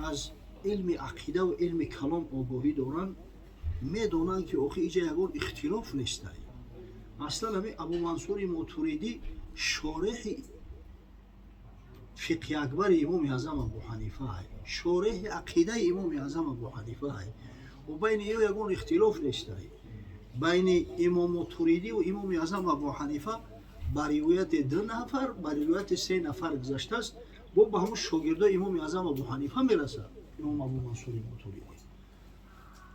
از علم عقیده و علم کلام آگاهی دارن میدونن که آخه اینجا یگان اختلاف نیست. مثلا همین ابو منصور ماتوریدی شارح فقه اکبر امام اعظم ابو حنیفه است، شارح عقیده امام اعظم ابو حنیفه است و بین این یگان اختلاف نیست. بین امام ماتوریدی و امام اعظم ابو حنیفه بر روایت 2 نفر بر روایت 3 نفر گذشته است و به همون شاگردای امام اعظم ابو حنیفه میرسه. امام ابو منصور ماتوریدی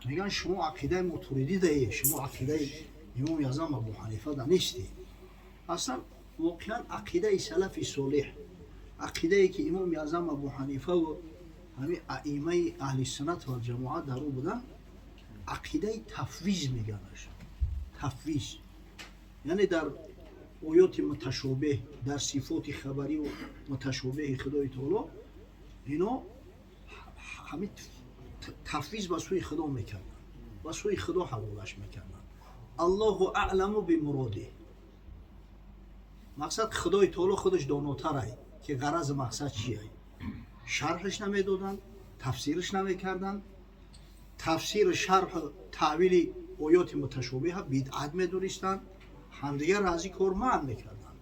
میگن شما عقیده ماتوریدی دارید، شما عقیده امام اعظم ابو حنیفه دانستی. اصلا واقعا عقیده سلف صالح، عقیده ای که امام اعظم ابو حنیفه و همین ائمه اهل سنت و جماعت در او بودن، عقیده تفویض میگنش. تفویض یعنی در آیات متشابه، در صفات خبری و متشابه خدای تعالی اینا همین تفویض به سوی خدا میکردن، به سوی خدا حوالش میکردن. الله اعلم بمراده، مقصد خدای تعالی خودش داناتره که غرض مقصد چیه. شرحش نمیدادن، تفسیرش نمیکردن. تفسیر شرح تعویل آیات متشابه بدعت میدونستن، همدیگه را از این کار منع میکردن.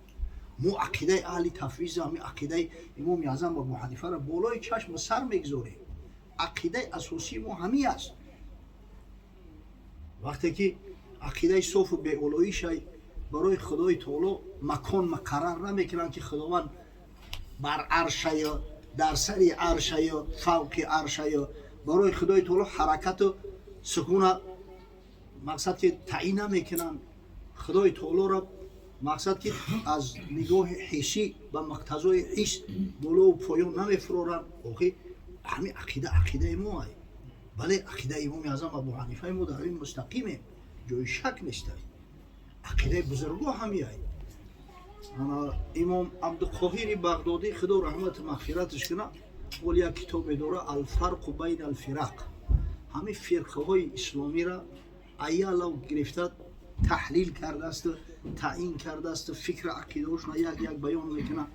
مو عقیده اهل تفویض، همین عقیده امام اعظم ابو حنیفه را بالای چشم سر میگذاریم. عقیده اساسی ما همین است. وقتی که عقیده صوف به اولویش برای خدای تعالی مکان مقرر نمیکنن که خداوند بر عرش یا در سر عرش یا فوق عرش یا برای خدای تعالی حرکت و سکون مقصد که تعیین نمیکنن. خدای تعالی را مقصد که از نگاه حسی و مقتضای حس بالا و پایان نمیفرارن. آخه همین عقیده ما است. بله عقیده امام اعظم ابو حنیفه ما در این مستقیمه، جای شک نیست. عقیده بزرگا همین است. امام عبدالقاهر بغدادی خدا رحمت مغفرتش کنه ولی یک کتاب داره الفرق بین الفرق، همه فرقه های اسلامی را ایالا گرفته تحلیل کرده است، تعیین کرده است، فکر عقیده‌اش را یک بیان میکنه.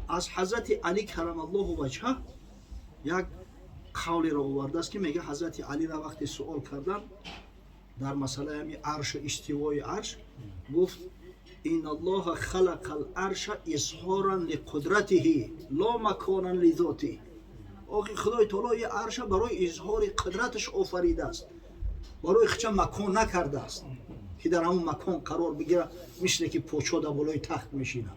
از حضرت علی کرم الله وجهه یک قولی را آورده است که میگه حضرت علی را وقتی سوال کردن در مسئله همین عرش استوای عرش، گفت این الله خلق العرش اظهارا لقدرته لا مکانا لذاته. آخه خدای تعالی عرش برای اظهار قدرتش آفریده است، برای خچه مکان نکرده است که در همون مکان قرار بگیره مثل که پوچا در بالای تخت میشینه.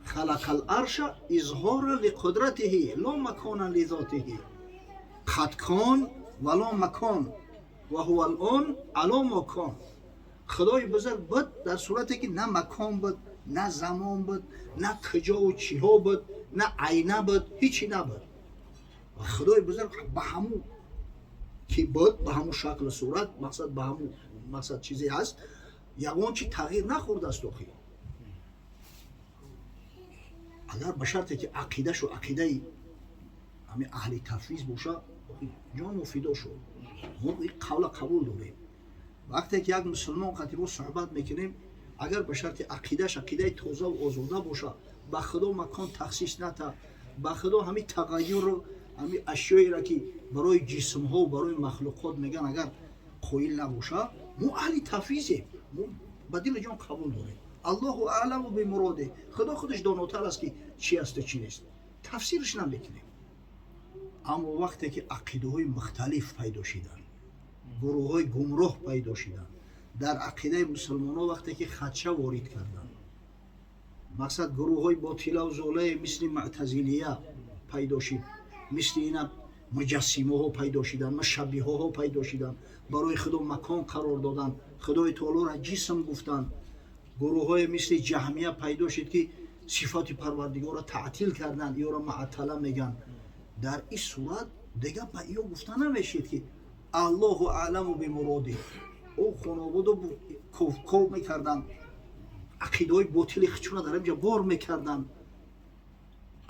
خلق العرش اظهارا لقدرته لا مکانا لذاته قد کان ولا مکان و هو الان علی ما کان. خدای بزرگ بود در صورتی که نه مکان بود، نه زمان بود، نه کجا و چیها بود، نه عینه بود، هیچی نبود. و خدای بزرگ به همون که بود، به همون شکل و صورت، مقصد به همون مقصد چیزی هست، یگان چی تغییر نخورده است. اگر به شرطی که عقیدهش و عقیده همین اهل تفویض باشه جان و فدا شد، ما این قول قبول داریم. وقتی که یک مسلمان قطعی صحبت میکنیم اگر به شرط عقیدهش عقیده تازه و آزاده باشه، به خدا مکان تخصیص نده، به خدا همین تغییر رو همین اشیایی را که برای جسم ها و برای مخلوقات میگن اگر قائل نباشه، ما اهل تفویضیم، ما به دل جان قبول داریم. الله اعلم بمراده، خدا خودش داناتر است که چی است و چی نیست، تفسیرش نمیکنیم. اما وقتی که عقیده های مختلف پیدا شدن، گروه های گمراه پیدا شدن در عقیده مسلمان ها، وقتی که خدشه وارد کردن، مقصد گروه های باطله و زاله مثل معتزلیه پیدا شد، مثل اینا مجسمه ها پیدا شدن، مشبیه ها پیدا شدن، برای خدا مکان قرار دادن، خدای تعالی را جسم گفتن. گروه های مثل جهمیه پیدا شد که صفات پروردگار را تعطیل کردن یا را معطله میگن. در این صورت دیگه به ایو گفتن نمیشید که الله اعلم بمراده. او خانواده کوف میکردن، عقیده های باطل خودشون در اینجا بار میکردن.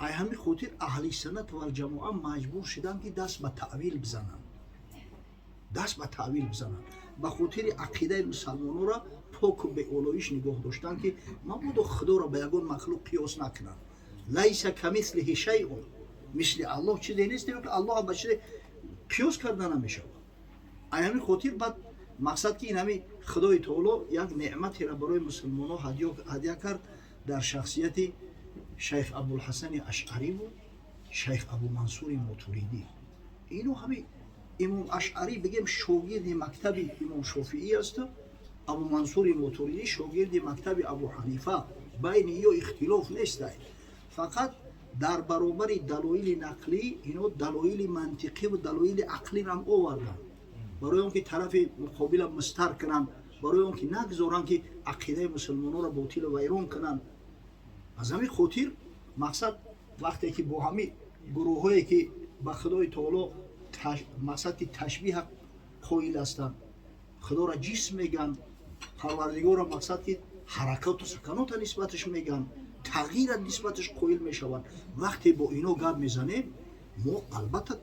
ای همین خاطر اهل سنت و جماعت مجبور شدن که دست به تعویل بزنن، به خاطر عقیده مسلمانان را پاک و به اولایش نگاه داشتن که مبادا خدا را به یگان مخلوق قیاس نکنن، لیس کمثله شیء، مثل الله چیزی نیست که الله با چیز قیاس کرده نمیشه. همین خاطر بعد مقصد که این همین خدای تعالی یک نعمتی را برای مسلمان ها هدیه کرد در شخصیت شیخ ابوالحسن اشعری و شیخ ابو منصور ماتوریدی. اینو همین امام اشعری بگیم شاگرد مکتب امام شافعی است، ابو منصور ماتوریدی شاگرد مکتب ابو حنیفه. بین اینا اختلاف نیست، فقط در برابر دلایل نقلی اینو دلایل منطقی و دلایل عقلی هم آوردن برای اون که طرف مقابل مستر کنن، برای اون که نگذارن که عقیده مسلمانان را باطل و ویران کنن. از همین خاطر مقصد وقتی که با همین گروه هایی که به خدای تعالی مقصد که تشبیه قائل هستند، خدا را جسم میگن، پروردگار را مقصد که حرکات و سکنات نسبتش میگن، تغییر نسبتش قائل میشوند. وقتی با اینو گپ میزنیم ما البته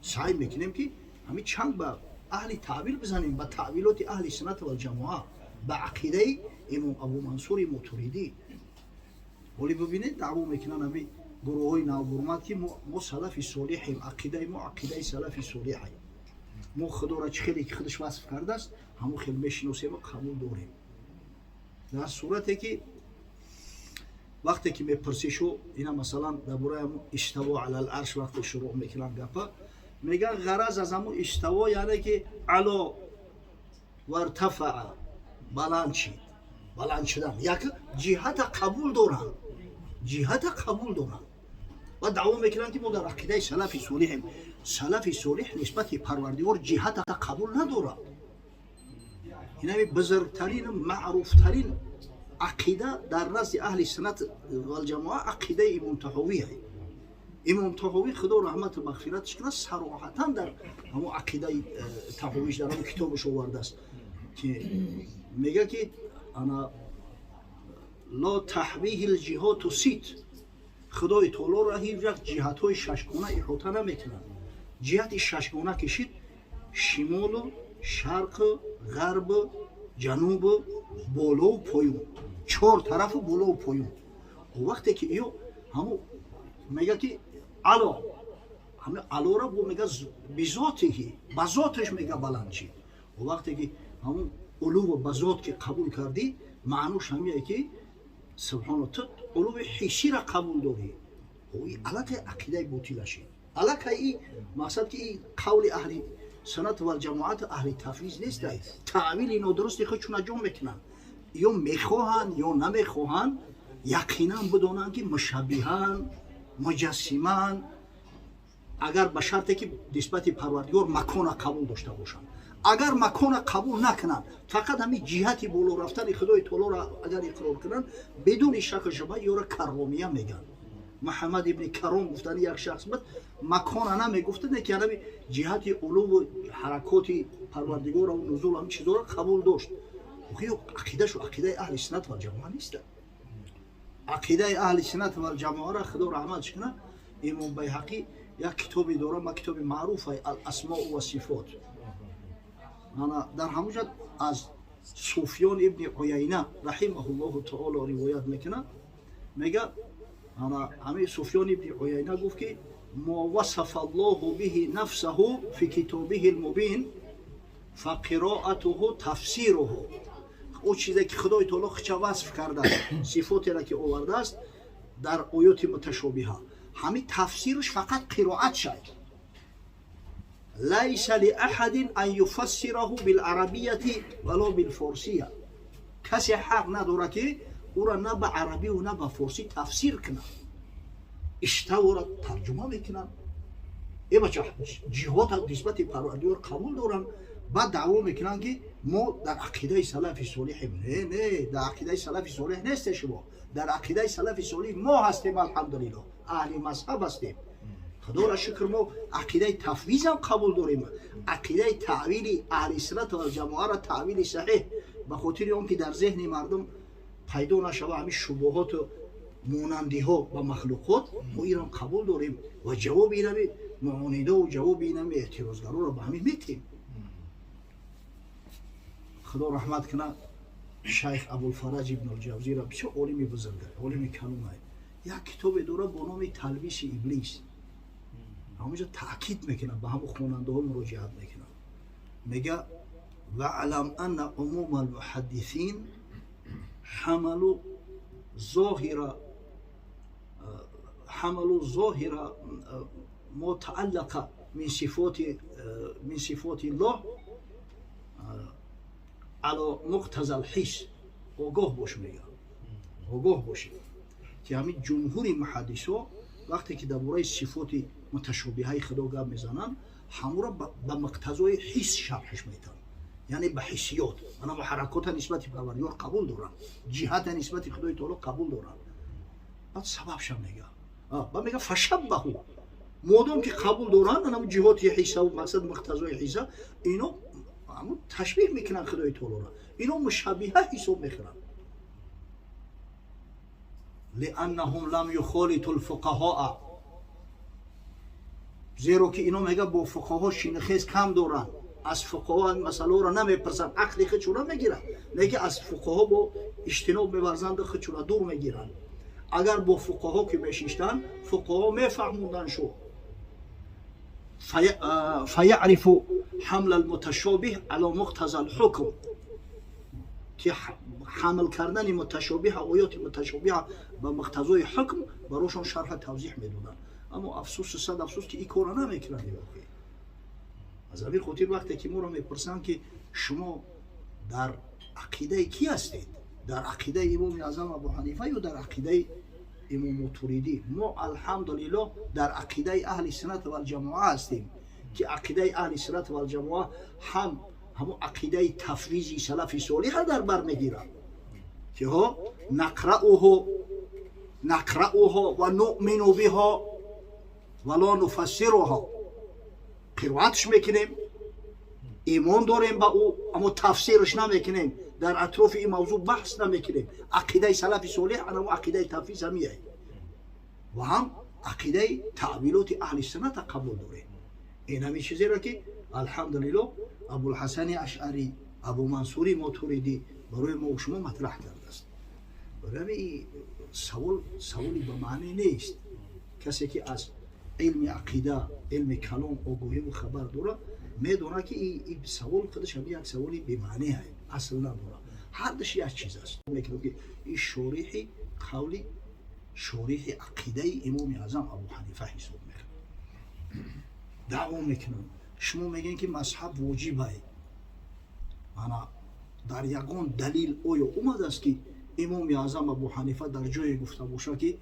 سعی میکنیم که همین چند به اهل تعویل بزنیم، به تعویلات اهل سنت و الجماعه، به عقیده امام ابو منصور ماتوریدی. ولی ببینید دعوا میکنن همین گروه های نوبرمت که ما سلف صالحیم، عقیده ما عقیده سلف صالحیم، ما خدا را چه خیلی که خودش وصف کرده است همون خیلی میشناسیم و قبول داریم. در صورتی که وقتی که میپرسیشو اینا مثلا درباره استوا علی العرش وقتی شروع میکنن گپا، میگن غرض از همون استوا یعنی که علا و ارتفع، بلند شد، بلند شدن، یک جهت قبول دارن، جهت قبول دارن. و دعوا میکنن که ما در عقیده سلف صالحیم. سلف صالح نسبت پروردگار جهت قبول نداره. این بزرگترین معروفترین عقیده در نزد اهل سنت و الجماعه عقیده امام طحاوی است. امام طحاوی خدا رحمت و مغفرتش کنه صراحتا در همون عقیده طحاویش در همون کتابش آورده است که میگه که انا لا تحویه الجهات و سیت، خدای تعالی را هیچ وقت جهت های ششگانه احاطه نمیکنه. جهت ششگانه کشید، شمال، شرق، غرب، جنوب، بالا و پایین، چهار طرف بالا و پایین. وقتی که ایو همو میگه که علا، همه علا را بو میگه بذاته، بذاتش میگه بلند شید. وقتی که همون علو و بذات که قبول کردی معنوش همیه که سبحان تو علو حسی را قبول داری. این علاقه عقیده باطل شد. علاقه این مقصد که این قول اهل سنت و الجماعت اهل تفویض نیست. تعویل اینو درستی خودشون انجام میکنن، یا میخواهن یا نمیخواهن یقینا بدونن که مشبهن، مجسمن، اگر به شرطی که نسبت پروردگار مکان قبول داشته باشن. اگر مکان قبول نکنن، فقط همین جهتی بالا رفتن خدای تعالی را اگر اقرار کنن، بدون شک شبهه یا را کرامیه میگن. محمد ابن کرام گفتن یک شخص بود مکان نمیگفتن که همین جهت علو و حرکات پروردگار و نزول همین چیزا را قبول داشت. عقیدهش و عقیده اهل سنت و الجماعه نیست. عقیده اهل سنت و الجماعه را خدا رحمتش کنه امام بیهقی یک کتابی داره، کتاب معروف الاسماء و صفات. انا در همونجا از سفیان ابن عیینه رحمه الله تعالی روایت میکنه، میگه انا همین سفیان ابن عیینه گفت که ما وصف الله به نفسه فی کتابه المبین فقراءته تفسیره. او چیزی که خدای تعالی خودش وصف کرده، صفاتی را که آورده است در آیات متشابهه، همین تفسیرش فقط قرائت شد. لیس لاحد ان یفسره بالعربیه ولا بالفارسیه. کسی حق نداره که او را نه به عربی و نه به فارسی تفسیر کنه. استوا را ترجمه میکنن، ای بچه جهات نسبت پروردگار قبول دارن، بعد دعوا میکنن که ما در عقیده سلف صالحیم. نه در عقیده سلف صالح نیست شما، در عقیده سلف صالح ما هستیم. الحمدلله اهل مذهب هستیم. خدا را شکر ما عقیده تفویض هم قبول داریم. عقیده تعویل اهل سنت و الجماعه را تعویل صحیح به خاطر اون که در ذهن مردم پیدا نشود همین شبهات و مانندی ها و مخلوقات، ما این هم قبول داریم و جواب این همی معانیده و جواب این همی اعتراضگران را به همین میتیم. خدا رحمت کنه شیخ ابوالفرج ابن الجوزی را بسیار عالم بزرگ، عالم کلام است. یک کتاب دوره با نام تلبیس ابلیس، همونجا تاکید میکنه، به همون خواننده ها مراجعت میکنه، میگه وعلم ان عموم المحدثین حملوا ظاهر متعلق من صفات الله على مقتضى الحس. آگاه باش، میگه آگاه باشید که همین جمهور محدثا وقتی که درباره صفات متشابهه خدا گپ میزنن، همون را به مقتضای حس شرحش میدن، یعنی به حسیات، انا به حرکات نسبت به پروردگار قبول دارن، جهت نسبت خدای تعالی قبول دارن. بعد سببش میگه، بعد میگه فشبهوا، مادام که قبول دارن انا جهات حس و مقصد مقتضای حس، اینو همون تشبیه میکنن خدای تعالی را، اینو مشابهه حساب میکنن. لانهم لم يخالطوا الفقهاء، زیرا که اینا میگه با فقها شینخیز کم دارن، از فقها مسئله را نمیپرسن، عقل خودشون را میگیرن، نه از فقها با اجتناب میورزند، خودشون را دور میگیرن. اگر با فقها که میشیشتن، فقها میفهموندن شو فیعرف حمل المتشابه على مقتضى الحكم، که حمل کردن متشابه، آیات متشابه به مقتضای حکم براشون شرح توضیح میدونن. اما افسوس، صد افسوس که این کارا نمیکنن. از همین خاطر وقتی که ما را میپرسن که شما در عقیده کی هستید، در عقیده امام اعظم ابو حنیفه یا در عقیده امام ماتوریدی؟ ما الحمدلله در عقیده اهل سنت و الجماعه هستیم، که عقیده اهل سنت و الجماعه همون عقیده تفویضی سلف صالح در بر میگیرن، که ها نقرأها و نؤمن بها ولا نفسرها، قرائتش میکنیم، ایمان داریم به او، اما تفسیرش نمیکنیم، در اطراف این موضوع بحث نمیکنیم. عقیده سلف صالح اما عقیده تفویض همیه، و هم عقیده تعویلات اهل سنت قبول داریم. این همین چیزی را که الحمدلله ابوالحسن اشعری، ابو منصور ماتوریدی برای ما و شما مطرح کرده است. برای سوالی به معنی نیست. کسی که از علم عقیده، علم کلام آگاهی و خبر داره، میدونه که این سوال خودش هم یک سوالی به معنی است، اصل نداره. هر دش یک چیز است. میگم که این شارح قولی، شارح عقیده امام اعظم ابو حنیفه حساب میکنه، دعوا میکنن. شما میگین که مذهب واجبه، انا در یگان دلیل آیا اومده است که امام اعظم ابو حنیفه در جای گفته باشه که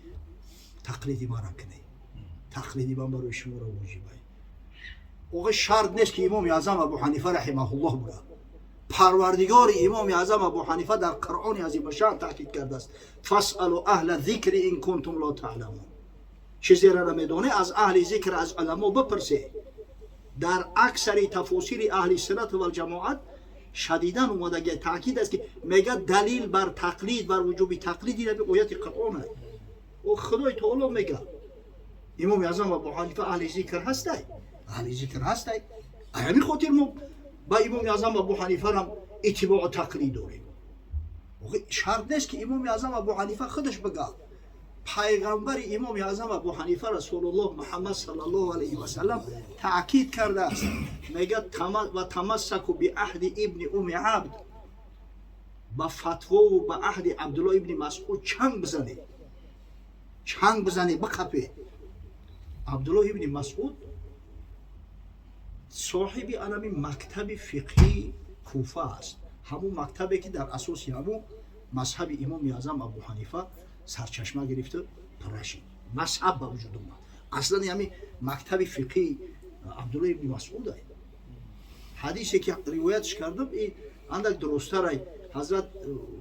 تقلیدی مرا کنی، تقلیدی من برای شما را واجبه؟ آقا شرط نیست که امام اعظم ابو حنیفه رحمه الله بوده. پروردگار امام اعظم ابو حنیفه در قرآن عظیم شان تاکید کرده است فاسالوا اهل الذکر ان کنتم لا تعلمون. چیزی را نمیدونه از اهل ذکر، از علما بپرسه. در اکثر تفاسیر اهل سنت و الجماعت شدیداً اومده تاکید است که میگه دلیل بر تقلید، بر وجوب تقلیدی به آیات قرآن است. و خدای تعالی میگه امام اعظم ابو حنیفه اهل ذکر هستی، اهل ذکر هستی. همین خاطر ما با امام اعظم ابو حنیفه هم اتباع و تقلید داریم. شرط نیست که امام اعظم ابو حنیفه خودش بگه. پیغمبر امام اعظم ابو حنیفه رسول الله محمد صلی الله علیه و سلم تاکید کرده است، میگه و تمسکوا بعهد ابن ام عبد، با فتوا و با عهد عبدالله ابن مسعود چنگ بزنه بخپه. عبدالله ابن مسعود صاحب انمی مکتب فقهی کوفه است، همون مکتبی که در اساس همون مذهب امام اعظم ابو حنیفه سرچشمه گرفته پرشید، مذهب به وجود اومد. اصلا همین مکتب فقهی عبدالله ابن مسعود است. حدیثی که روایتش کردم این اندک درست‌تر حضرت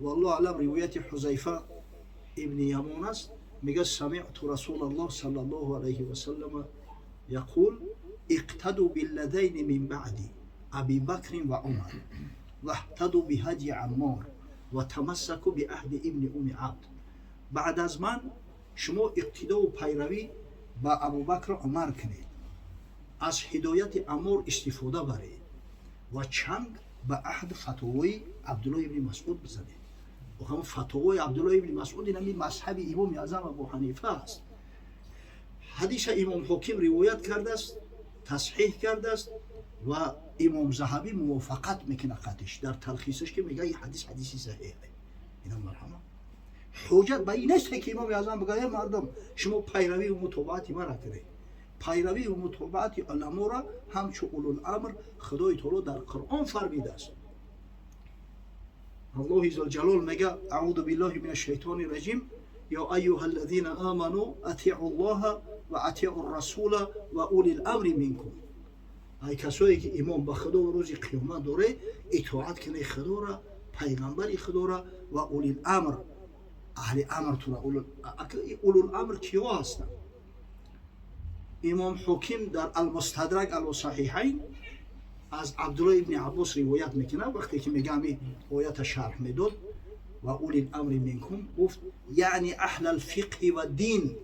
والله اعلم روایت حذیفه ابن یمان است. میگه سمعت رسول الله صلی الله علیه و سلم یقول اقتدوا بالذین من بعدی ابی بکر و عمر و اهتدوا بهدی عمار و تمسکوا بعهد ابن ام عبد. بعد از من شما اقتدا و پیروی با ابوبکر و عمر کنید، از هدایت عمار استفاده برید و چنگ به عهد فتاوی عبدالله ابن مسعود بزنید. و همون فتوای عبدالله ابن مسعود این همین مذهب امام اعظم ابو حنیفه است. حدیث امام حاکم روایت کرده است، تصحیح کرده است و امام ذهبی موافقت میکنه قطعش در تلخیصش که میگه این حدیث حدیثی صحیحه. اینا مرحمه حجت به این است که امام اعظم بگه مردم شما پیروی و متابعت ما را کنید. پیروی و متابعت علما را همچون اولوالامر خدای تعالی در قرآن فرموده است. الله ذوالجلال میگه اعوذ بالله من الشیطان الرجیم یا ایها الذین آمنوا اطیعوا الله و اطیعوا الرسول و اولی الامر منکم. ای کسایی که ایمان به خدا و روز قیامت داره اطاعت کنه خدا را، پیغمبر خدا را و اولی الامر، اهل امر تو را. اولو الامر کیا هستند؟ امام حاکم در المستدرک علی صحیحین از عبدالله ابن عباس روایت میکنه وقتی که میگه می آیت شرح میداد و اولی الامر منکم گفت یعنی اهل الفقه و دین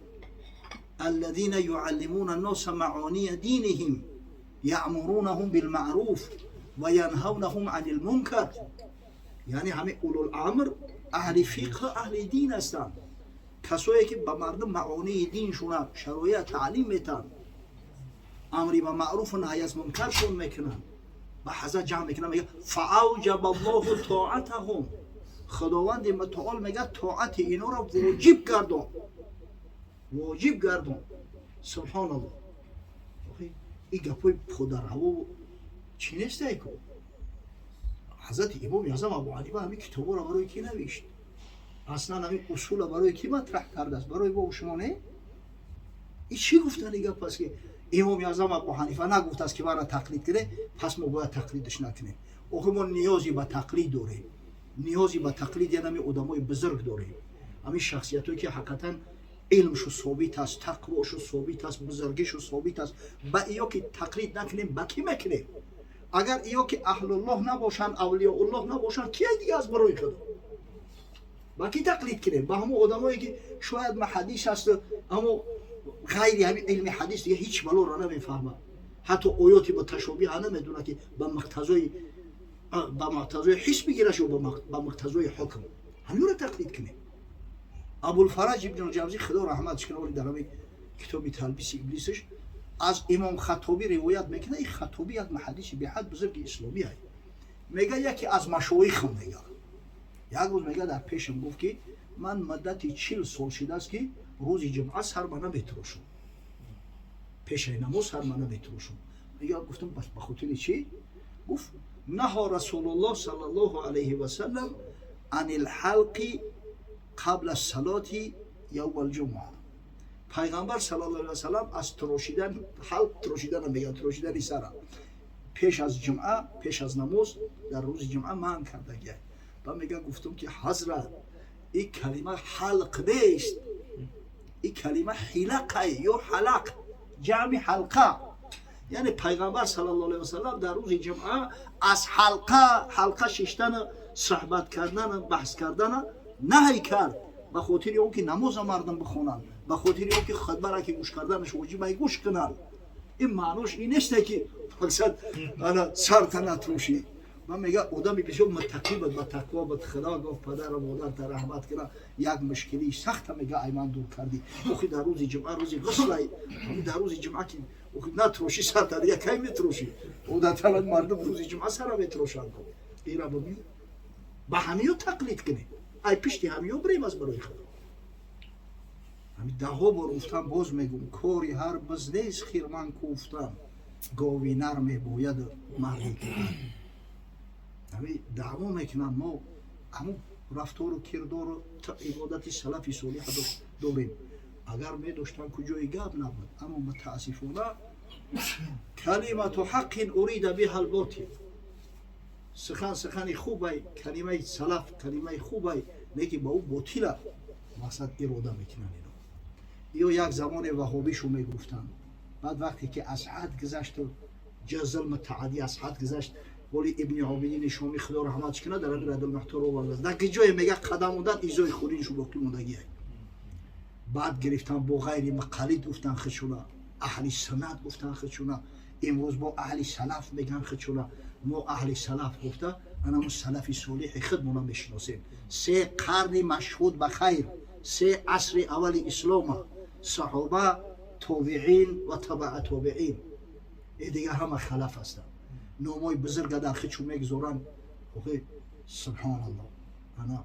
الذين يعلمون الناس معانی دینهم یأمرونهم بالمعروف و ینهونهم عن المنکر. یعنی همه اولوالامر اهل فقه اهل دین هستند، کسایی که به مردم معانی دینشون شرایط تعلیم میتن، امری به معروف و نهی از منکرشون میکنن، به حضرت جمع میکنن. میگه فاوجب الله طاعتهم، خداوند متعال میگه طاعت اینا را واجب گردون، واجب گردون. سبحان الله. این گپای پدرهوا چی نیست ایکو؟ حضرت امام اعظم ابو حنیفه همین کتابا را برای کی نوشت؟ اصلا همین اصول برای کی مطرح کرده است؟ برای با شما نه؟ این چی گفتن این گپ است که امام اعظم ابو حنیفه نگفته است که برای تقلید کنه پس ما باید تقلیدش نکنیم. آخه ما نیازی به تقلید داریم، نیازی به تقلید یعنی همین آدمای بزرگ داریم، همین شخصیتایی که حقیقتا علمشو ثابت است، تقواشو ثابت است، بزرگیشو ثابت است. با ایا که تقلید نکنیم با کی میکنیم؟ اگر ایا که اهل الله نباشن، اولیاء الله نباشن، کی دیگه از برای خدا با کی تقلید کنیم؟ با همون آدمایی که شاید ما حدیث است اما غیر همین علم حدیث دیگه هیچ بلا را نمیفهمه، حتی آیاتی با تشابه ها نمیدونه که با مقتضای حس بگیره شو با مقتضای حکم همین رو تقلید کنیم. ابوالفرج ابن الجوزی خدا رحمتش کنه در همین کتاب تلبیس ابلیسش از امام خطابی روایت میکنه. این خطابی از محدث به حد بزرگ اسلامی است. میگه یکی از مشایخم میگه یک روز میگه در پیشم گفت که من مدت 40 سال شده است که روز جمعه سر منو بتروشم، پیش نماز سر منو بتروشم. میگه گفتم بس به خاطر چی؟ گفت نهى رسول الله صلی الله علیه و سلم عن الحلق قبل الصلاة یوم الجمعه. پیغمبر صلی الله علیه و سلم از تراشیدن، حلق تراشیدن میگن، تراشیدن سر پیش از جمعه، پیش از نماز در روز جمعه منع کرده گیه. و میگه گفتم که حضرت این کلمه حلق نیست، این کلمه حلقه یا حلق جمع حلقه. یعنی پیغمبر صلی الله علیه و سلم در روز جمعه از حلقه ششتن، صحبت کردن، بحث کردن نهی کرد، به خاطر اون که نماز مردم بخونن، به خاطر اون که خطبه را که گوش کردنش واجبه گوش کنن. این معنوش این نیست که مقصد انا سرت نتروشی. من میگه آدمی که شو متقی بود، با تقوا بود، خدا گفت پدر و مادر رحمت کنه، یک مشکلی سخت میگه ای من دور کردی. اخی در روز جمعه روز غسل، در روز جمعه که اخی نتروشی سرت دیگه کی میتروشی؟ عادتا مردم روز جمعه سر میتروشن. این را ببین با همیو تقلید کنی، ای پشتی همیو بریم از برای خدا. همین ده ها بار گفتم باز میگم کاری هر بزنیز خیر من کوفتم گاوی نرمه باید مردی کنم. همین دعوا میکنن ما همون رفتار و کردار و عبادت سلفی صالح داریم. اگر می داشتن کجای گپ نبود، اما متاسفانه کلمت حق ارید بها الباطل. سخن خوبه، کلمه سلف کلمه خوبه، لیکن با او باطل مقصد اراده میکنن. یا یک زمان وهابیشو میگفتن، بعد وقتی که از حد گذشت و جزل متعدی از حد گذشت، ولی ابن عابدین شامی خدا رحمتش کنه در رد المحتار آورده در جای میگه قدم موندن ایزای خورینشو باقی موندگی هست. بعد گرفتن با غیر مقلد گفتن خودشونا، اهل سنت گفتن خودشونا، امروز با اهل سلف میگن خودشونا. ما اهل سلف گفته انا سلف صالح خودمون میشناسیم. 3 قرن مشهود به خیر، 3 عصر اول اسلام، صحابه، تابعین و تبع تابعین. این دیگه همه خلف هستند. نامای بزرگ در خودشون میگذارن. سبحان الله. انا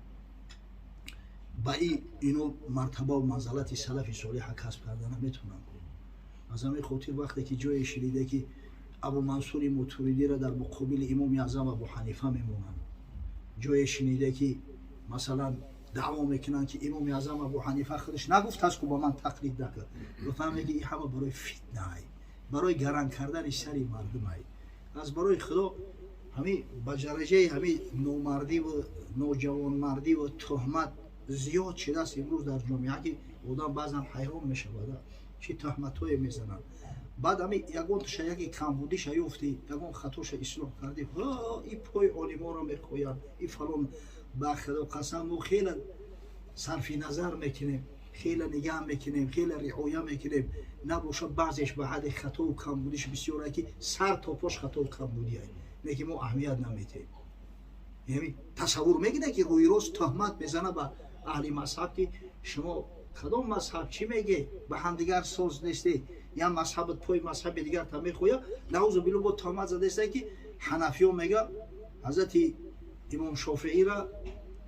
با اینو مرتبه و منزلت سلف صالح کسب کردن میتونم. از همین خاطر وقتی که جای شنیده که ابو منصور ماتوریدی را در مقابل امام اعظم ابو حنیفه میمونن، جای شنیده که مثلا دعوا میکنن که امام اعظم ابو حنیفه خودش نگفت است که با من تقلید نکرد، گفتم میگه این همه برای فتنه ای، برای گران کردن سری مردم ای. از برای خدا همین با درجه همین نومردی و نوجوانمردی و تهمت زیاد شده است امروز در جامعه که آدم بعضا حیران میشه چی تهمت‌های میزنن. بعد همین یگان توش یکی کمبودیش یافتی، یگان خطاش اصلاح کردی، این پای عالما را میخویند، این فلان. با خدا قسم و خیلی صرف نظر میکنیم، خیلی نگاه میکنیم، خیلی رعایت میکنیم، نباشه بعضیش به حد خطا و کمبودیش بسیاره که سر تا پاش خطا و کمبودی هست، میگه ما اهمیت نمیدیم. یعنی تصور میگیره که روی روز تهمت میزنه به اهل مذهب که شما کدام مذهب چی میگه، به هم دیگر ساز نیستی، یا مذهبت پای مذهب دیگر تا میخویا. نعوذ بالله با تهمت زده است که حنفی‌ها میگه حضرت امام شافعی را،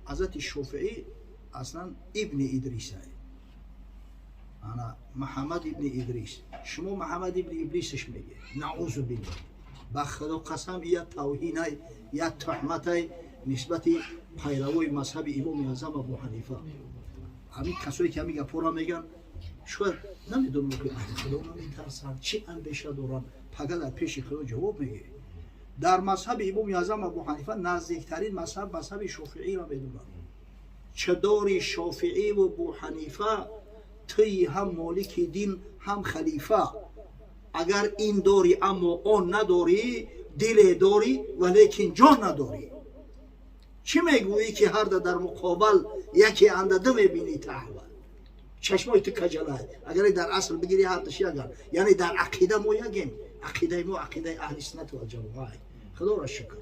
حضرت شافعی اصلا ابن ادریس است. انا محمد ابن ادریس، شما محمد ابن ابلیسش میگه. نعوذ بالله. با خدا قسم یا توهین یا تهمت نسبت پیروای مذهب امام اعظم ابو حنیفه. همین کسایی که میگه پورا میگن شاید نمیدونم که اهل خدا نمیترسن، چی اندیشه دارن، فقط در پیش خدا جواب میگه. در مذهب امام اعظم ابو حنیفه نزدیکترین مذهب شافعی را میدونن. چه داری شافعی و ابو حنیفه، توی هم مالک دین هم خلیفه. اگر این داری اما آن نداری، دل داری ولیکن جان نداری. چی میگویی که هر در مقابل یکی انداده میبینی تحول، چشمای تو کجله. اگر در اصل بگیری هر تشی، اگر یعنی در عقیده ما یکیم، عقیده ما عقیده اهل سنت و الجماعه. خدا را شکر.